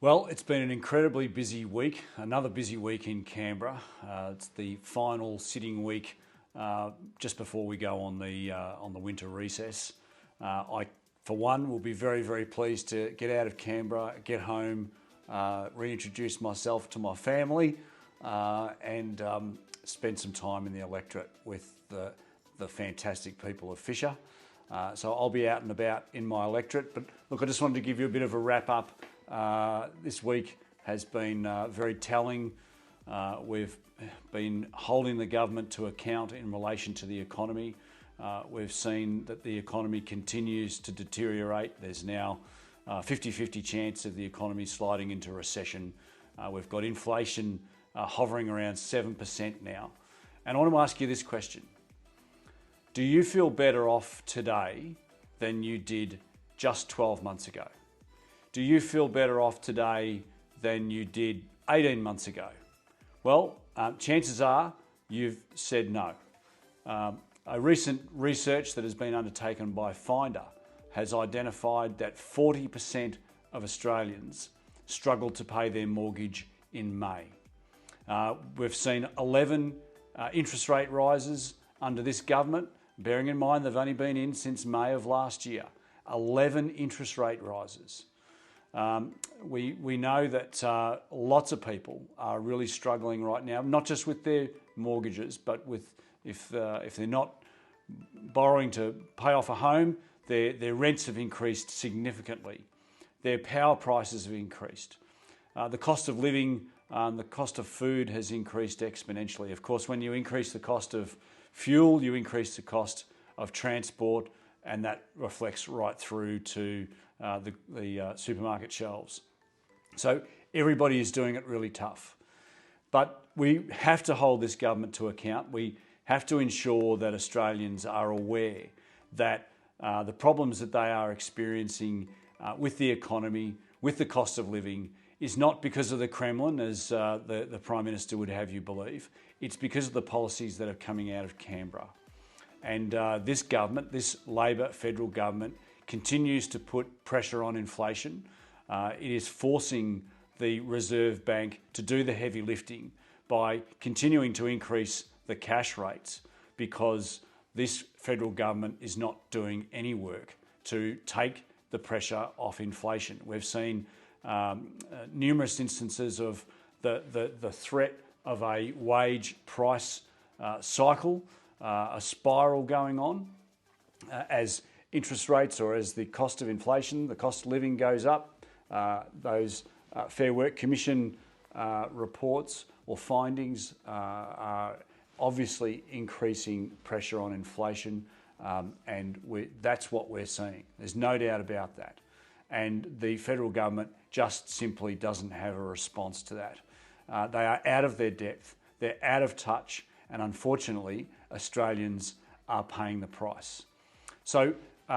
Well, it's been an incredibly busy week, another busy week in Canberra. It's the final sitting week just before we go on the winter recess. I, for one, will be very, very pleased to get out of Canberra, get home, reintroduce myself to my family, and spend some time in the electorate with the fantastic people of Fisher. So I'll be out and about in my electorate. But look, I just wanted to give you a bit of a wrap up. This week has been very telling. We've been holding the government to account in relation to the economy. We've seen that the economy continues to deteriorate. There's now a 50-50 chance of the economy sliding into recession. We've got inflation hovering around 7% now. And I want to ask you this question. Do you feel better off today than you did just 12 months ago? Do you feel better off today than you did 18 months ago? Well, chances are you've said no. A recent research that has been undertaken by Finder has identified that 40% of Australians struggled to pay their mortgage in May. We've seen 11 interest rate rises under this government, bearing in mind they've only been in since May of last year. 11 interest rate rises. We know that lots of people are really struggling right now, not just with their mortgages, but with if they're not borrowing to pay off a home, their rents have increased significantly. Their power prices have increased. The cost of living, the cost of food has increased exponentially. Of course, when you increase the cost of fuel, you increase the cost of transport, and that reflects right through to the supermarket shelves. So everybody is doing it really tough. But we have to hold this government to account. We have to ensure that Australians are aware that the problems that they are experiencing with the economy, with the cost of living, is not because of the Kremlin, as the Prime Minister would have you believe. It's because of the policies that are coming out of Canberra. And this government, this Labor federal government, continues to put pressure on inflation. It is forcing the Reserve Bank to do the heavy lifting by continuing to increase the cash rates, because this federal government is not doing any work to take the pressure off inflation. We've seen numerous instances of the threat of a wage price cycle, a spiral going on as interest rates, or as the cost of inflation, the cost of living goes up. Those Fair Work Commission reports or findings are obviously increasing pressure on inflation, and that's what we're seeing. There's no doubt about that. And the federal government just simply doesn't have a response to that. They are out of their depth, they're out of touch, and unfortunately, Australians are paying the price. So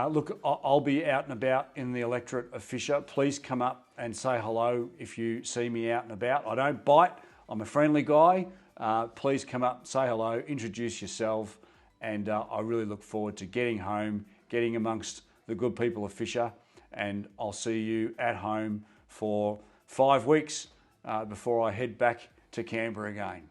look, I'll be out and about in the electorate of Fisher. Please come up and say hello if you see me out and about. I don't bite, I'm a friendly guy. Please come up, say hello, introduce yourself, and I really look forward to getting home, getting amongst the good people of Fisher, and I'll see you at home for 5 weeks before I head back to Canberra again.